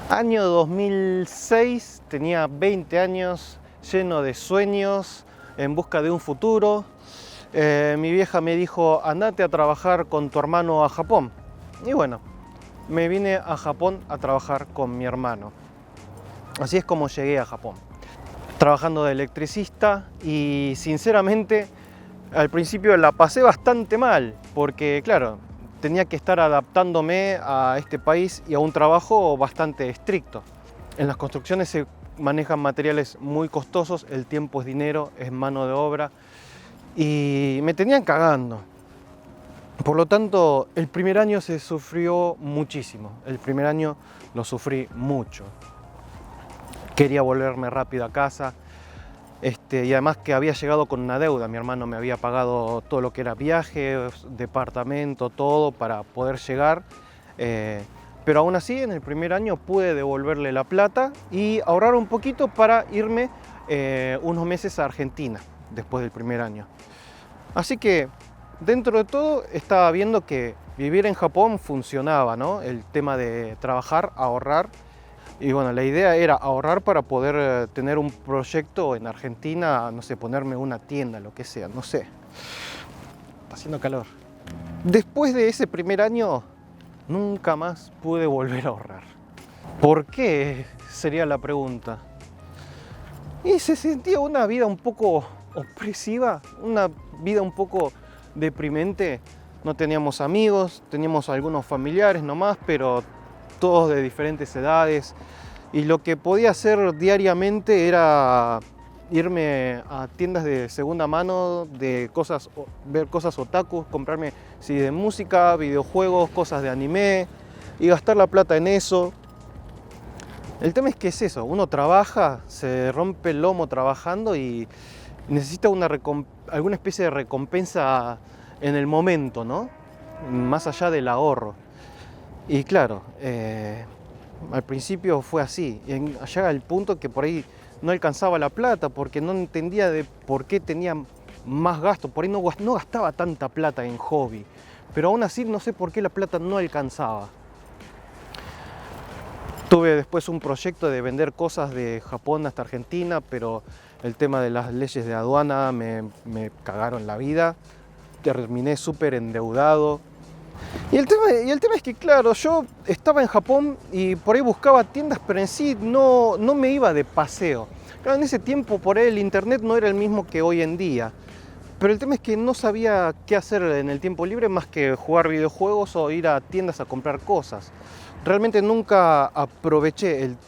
Año 2006, tenía 20 años, lleno de sueños, en busca de un futuro. Mi vieja me dijo, andate a trabajar con tu hermano a Japón. Y bueno, me vine a Japón a trabajar con mi hermano. Así es como llegué a Japón, trabajando de electricista, y sinceramente al principio la pasé bastante mal, porque claro, tenía que estar adaptándome a este país y a un trabajo bastante estricto. En las construcciones se manejan materiales muy costosos, el tiempo es dinero, es mano de obra, y me tenían cagando. Por lo tanto, el primer año se sufrió muchísimo, el primer año lo sufrí mucho. Quería volverme rápido a casa, y además que había llegado con una deuda. Mi hermano me había pagado todo lo que era viaje, departamento, todo para poder llegar. Pero aún así, en el primer año pude devolverle la plata y ahorrar un poquito para irme unos meses a Argentina después del primer año. Así que, dentro de todo, estaba viendo que vivir en Japón funcionaba, ¿no? El tema de trabajar, ahorrar. Y bueno, la idea era ahorrar para poder tener un proyecto en Argentina, no sé, ponerme una tienda, lo que sea, no sé. Está haciendo calor. Después de ese primer año, nunca más pude volver a ahorrar. ¿Por qué? Sería la pregunta. Y se sentía una vida un poco opresiva, una vida un poco deprimente. No teníamos amigos, teníamos algunos familiares nomás, pero todos de diferentes edades, y lo que podía hacer diariamente era irme a tiendas de segunda mano, de cosas, ver cosas otakus, comprarme CD de música, videojuegos, cosas de anime y gastar la plata en eso. El tema es que es eso, uno trabaja, se rompe el lomo trabajando y necesita alguna especie de recompensa en el momento, ¿no? Más allá del ahorro. Y claro, al principio fue así, llega el punto que por ahí no alcanzaba la plata porque no entendía de por qué tenía más gasto, por ahí no gastaba tanta plata en hobby, pero aún así no sé por qué la plata no alcanzaba. Tuve después un proyecto de vender cosas de Japón hasta Argentina, pero el tema de las leyes de aduana me cagaron la vida, terminé súper endeudado. Y el tema es que, claro, yo estaba en Japón y por ahí buscaba tiendas, pero en sí no me iba de paseo. Claro, en ese tiempo por ahí el internet no era el mismo que hoy en día. Pero el tema es que no sabía qué hacer en el tiempo libre más que jugar videojuegos o ir a tiendas a comprar cosas. Realmente nunca aproveché el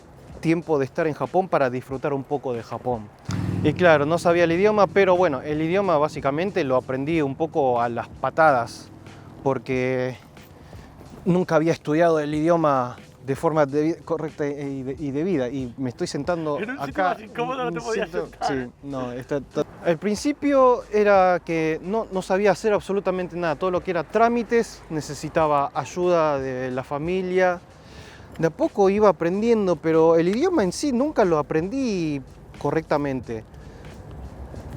tiempo de estar en Japón para disfrutar un poco de Japón. Y claro, no sabía el idioma, pero bueno, el idioma básicamente lo aprendí un poco a las patadas, porque nunca había estudiado el idioma de forma correcta y debida, y me estoy sentando En un sitio acá. más incómodo no te podías sentar. Sí, no, al principio era que no sabía hacer absolutamente nada. Todo lo que era trámites necesitaba ayuda de la familia. De a poco iba aprendiendo, pero el idioma en sí nunca lo aprendí correctamente.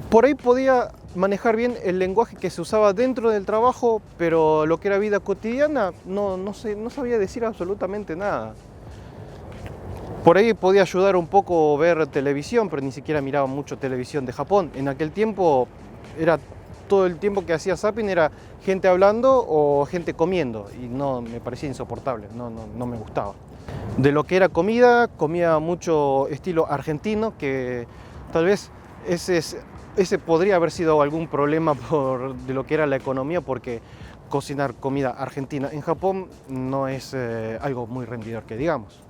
Por ahí podía manejar bien el lenguaje que se usaba dentro del trabajo, pero lo que era vida cotidiana no sabía decir absolutamente nada. Por ahí podía ayudar un poco ver televisión, pero ni siquiera miraba mucho televisión de Japón. En aquel tiempo era todo el tiempo que hacía zapping era gente hablando o gente comiendo, y no me parecía insoportable, no me gustaba. De lo que era comida, comía mucho estilo argentino, que tal vez ese podría haber sido algún problema de lo que era la economía, porque cocinar comida argentina en Japón no es algo muy rendidor que digamos,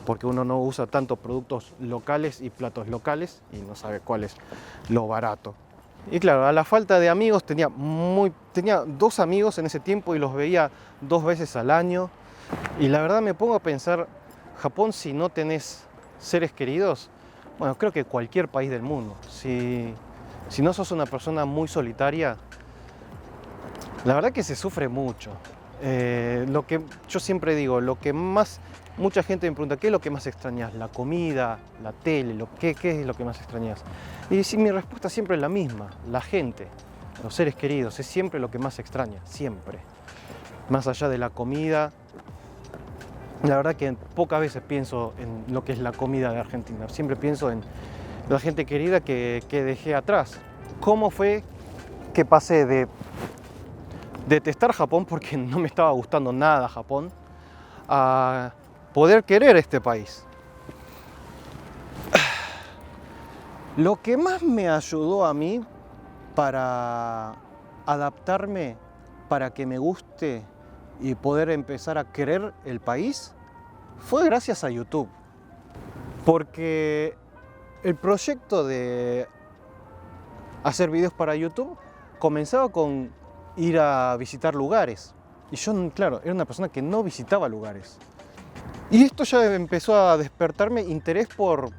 porque uno no usa tantos productos locales y platos locales y no sabe cuál es lo barato. Y claro, a la falta de amigos, tenía 2 amigos en ese tiempo y los veía 2 veces al año. Y la verdad me pongo a pensar, Japón, si no tenés seres queridos, bueno, creo que cualquier país del mundo, si no sos una persona muy solitaria, la verdad que se sufre mucho. Lo que yo siempre digo, mucha gente me pregunta, ¿qué es lo que más extrañas? ¿La comida? ¿La tele? ¿Qué es lo que más extrañas? Y sí, mi respuesta siempre es la misma, la gente, los seres queridos, es siempre lo que más extraña, siempre. Más allá de la comida, La verdad que pocas veces pienso en lo que es la comida de Argentina. Siempre pienso en la gente querida que dejé atrás. ¿Cómo fue que pasé de detestar Japón porque no me estaba gustando nada Japón a poder querer este país? Lo que más me ayudó a mí para adaptarme, para que me guste y poder empezar a querer el país, fue gracias a YouTube. Porque el proyecto de hacer videos para YouTube comenzaba con ir a visitar lugares. Y yo, claro, era una persona que no visitaba lugares. Y esto ya empezó a despertarme interés por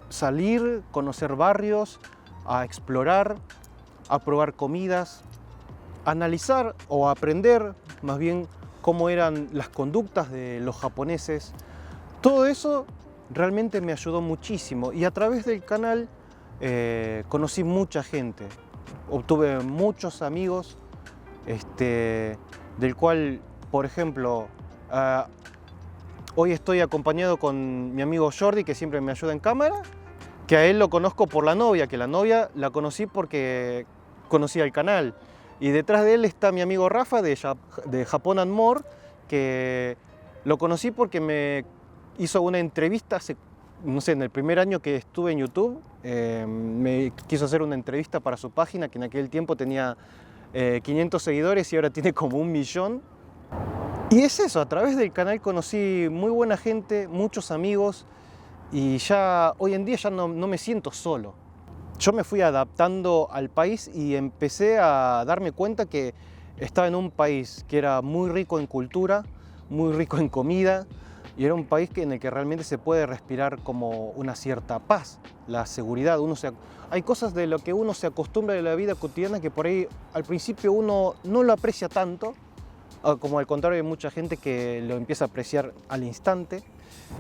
salir, conocer barrios, a explorar, a probar comidas, analizar o aprender más bien cómo eran las conductas de los japoneses. Todo eso realmente me ayudó muchísimo y a través del canal conocí mucha gente, obtuve muchos amigos, del cual, por ejemplo, hoy estoy acompañado con mi amigo Jordi, que siempre me ayuda en cámara, que a él lo conozco por la novia, que la novia la conocí porque conocía el canal. Y detrás de él está mi amigo Rafa de Japan and More, que lo conocí porque me hizo una entrevista hace, no sé, en el primer año que estuve en YouTube. Me quiso hacer una entrevista para su página, que en aquel tiempo tenía 500 seguidores y ahora tiene como 1 millón. Y es eso, a través del canal conocí muy buena gente, muchos amigos, y ya hoy en día ya no me siento solo. Yo me fui adaptando al país y empecé a darme cuenta que estaba en un país que era muy rico en cultura, muy rico en comida, y era un país en el que realmente se puede respirar como una cierta paz, la seguridad. Hay cosas de lo que uno se acostumbra de la vida cotidiana que por ahí al principio uno no lo aprecia tanto, como al contrario hay mucha gente que lo empieza a apreciar al instante.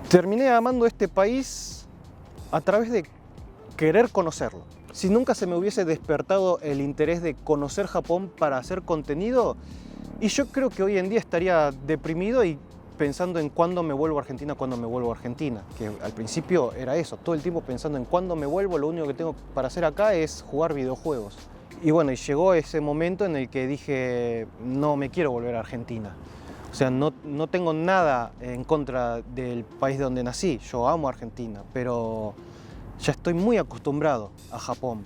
Terminé amando este país a través de querer conocerlo. Si nunca se me hubiese despertado el interés de conocer Japón para hacer contenido, y yo creo que hoy en día estaría deprimido y pensando en cuándo me vuelvo a Argentina, que al principio era eso, todo el tiempo pensando en cuándo me vuelvo, lo único que tengo para hacer acá es jugar videojuegos. Y bueno, y llegó ese momento en el que dije, no me quiero volver a Argentina. O sea, no tengo nada en contra del país donde nací, yo amo Argentina, pero ya estoy muy acostumbrado a Japón,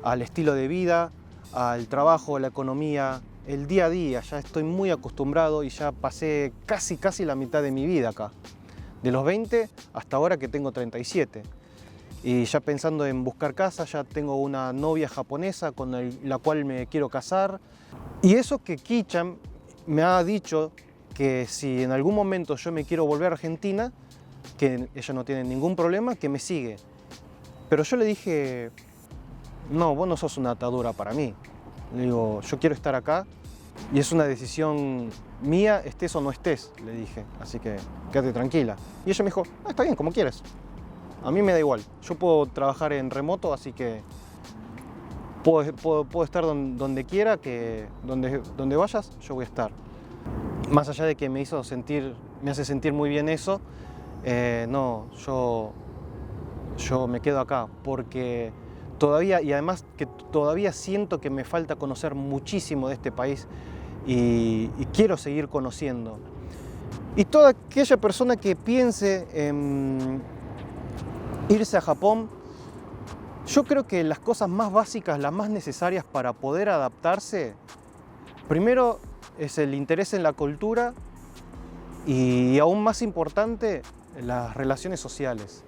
al estilo de vida, al trabajo, la economía, el día a día. Ya estoy muy acostumbrado y ya pasé casi la mitad de mi vida acá. De los 20 hasta ahora que tengo 37. Y ya pensando en buscar casa, ya tengo una novia japonesa con la cual me quiero casar. Y eso que Kichan me ha dicho que si en algún momento yo me quiero volver a Argentina, que ella no tiene ningún problema, que me sigue. Pero yo le dije, no, vos no sos una atadura para mí. Le digo, yo quiero estar acá y es una decisión mía, estés o no estés, le dije. Así que quédate tranquila. Y ella me dijo, está bien, como quieres. A mí me da igual. Yo puedo trabajar en remoto, así que puedo estar donde quiera, que donde vayas, yo voy a estar. Más allá de que me hace sentir muy bien eso, no, yo me quedo acá porque todavía, y además que todavía siento que me falta conocer muchísimo de este país y quiero seguir conociendo. Y toda aquella persona que piense en irse a Japón, yo creo que las cosas más básicas, las más necesarias para poder adaptarse, primero es el interés en la cultura y aún más importante, las relaciones sociales.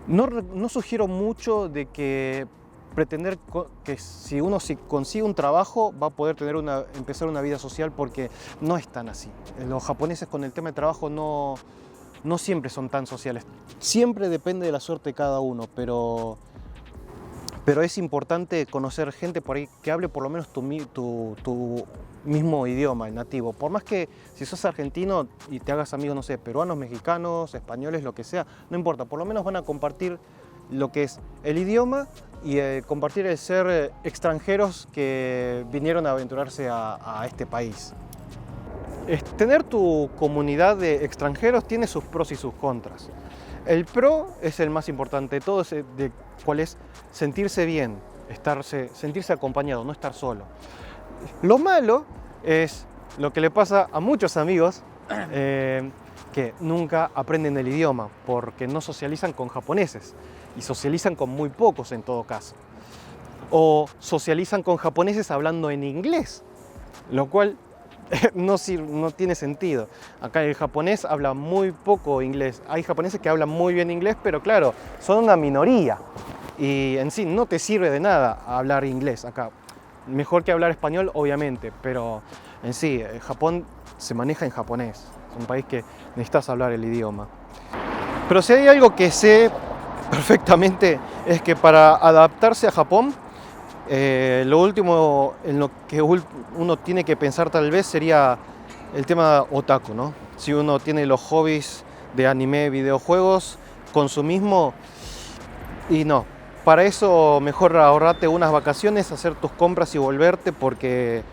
No sugiero mucho de que pretender que si uno consigue un trabajo va a poder empezar una vida social, porque no es tan así. Los japoneses con el tema de trabajo no siempre son tan sociales. Siempre depende de la suerte de cada uno, pero es importante conocer gente por ahí que hable por lo menos tu mismo idioma, el nativo. Por más que si sos argentino y te hagas amigos, no sé, peruanos, mexicanos, españoles, lo que sea, no importa, por lo menos van a compartir lo que es el idioma y compartir el ser extranjeros que vinieron a aventurarse a este país. Tener tu comunidad de extranjeros tiene sus pros y sus contras. El pro es el más importante de todo, de cuál es sentirse bien, sentirse acompañado, no estar solo. Lo malo es lo que le pasa a muchos amigos que nunca aprenden el idioma porque no socializan con japoneses y socializan con muy pocos en todo caso. O socializan con japoneses hablando en inglés, lo cual no tiene sentido. Acá el japonés habla muy poco inglés. Hay japoneses que hablan muy bien inglés, pero claro, son una minoría. Y en sí no te sirve de nada hablar inglés acá. Mejor que hablar español, obviamente, pero en sí, Japón se maneja en japonés. Es un país que necesitas hablar el idioma. Pero si hay algo que sé perfectamente es que para adaptarse a Japón, lo último en lo que uno tiene que pensar tal vez sería el tema otaku, ¿no? Si uno tiene los hobbies de anime, videojuegos, consumismo, y no. Para eso mejor ahorrarte unas vacaciones, hacer tus compras y volverte porque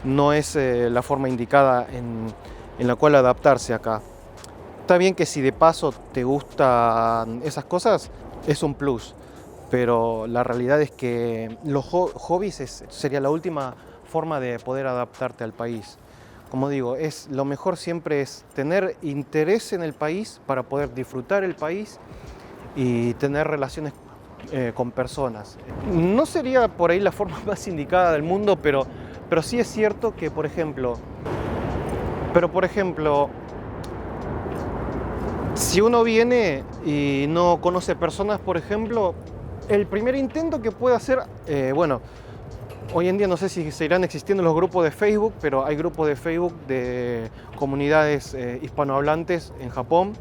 no es la forma indicada en la cual adaptarse acá. Está bien que si de paso te gustan esas cosas, es un plus. Pero la realidad es que los hobbies sería la última forma de poder adaptarte al país. Como digo, lo mejor siempre es tener interés en el país para poder disfrutar el país y tener relaciones con personas. No sería por ahí la forma más indicada del mundo, pero sí es cierto que, por ejemplo, si uno viene y no conoce personas, por ejemplo, el primer intento que puede hacer, bueno, hoy en día no sé si seguirán existiendo los grupos de Facebook, pero hay grupos de Facebook de comunidades hispanohablantes en Japón,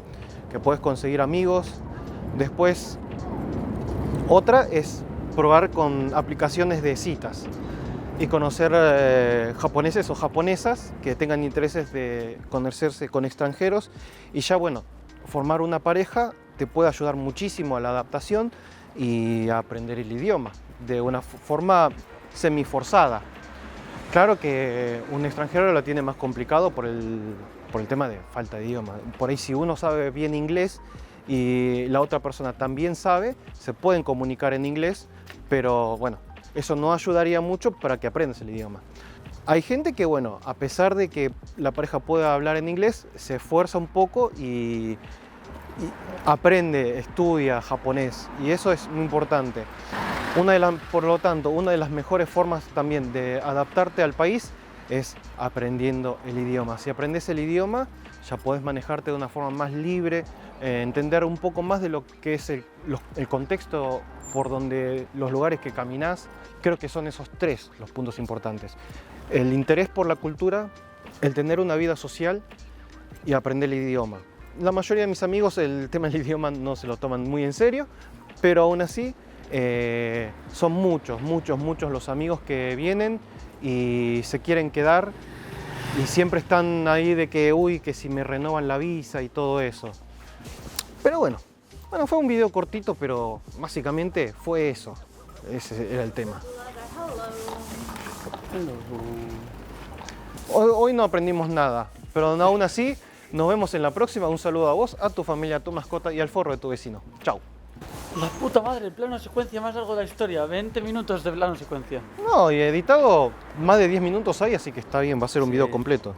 que puedes conseguir amigos. Después, otra es probar con aplicaciones de citas y conocer japoneses o japonesas que tengan intereses de conocerse con extranjeros y ya, bueno, formar una pareja te puede ayudar muchísimo a la adaptación y a aprender el idioma de una forma semi-forzada. Claro que un extranjero lo tiene más complicado por el tema de falta de idioma. Por ahí si uno sabe bien inglés y la otra persona también sabe, se pueden comunicar en inglés, pero bueno, eso no ayudaría mucho para que aprendas el idioma. Hay gente que, bueno, a pesar de que la pareja pueda hablar en inglés, se esfuerza un poco y aprende, estudia japonés, y eso es muy importante. Por lo tanto, una de las mejores formas también de adaptarte al país es aprendiendo el idioma. Si aprendes el idioma, ya podés manejarte de una forma más libre, entender un poco más de lo que es el contexto por donde los lugares que caminás. Creo que son esos tres los puntos importantes. El interés por la cultura, el tener una vida social y aprender el idioma. La mayoría de mis amigos el tema del idioma no se lo toman muy en serio, pero aún así son muchos los amigos que vienen y se quieren quedar y siempre están ahí de que, uy, que si me renovan la visa y todo eso. Pero bueno, fue un video cortito, pero básicamente fue eso. Ese era el tema. Hoy no aprendimos nada, pero aún así nos vemos en la próxima. Un saludo a vos, a tu familia, a tu mascota y al forro de tu vecino. Chao. La puta madre, el plano secuencia más largo de la historia. 20 minutos de plano secuencia. No, y editado más de 10 minutos hay, así que está bien, va a ser un video completo.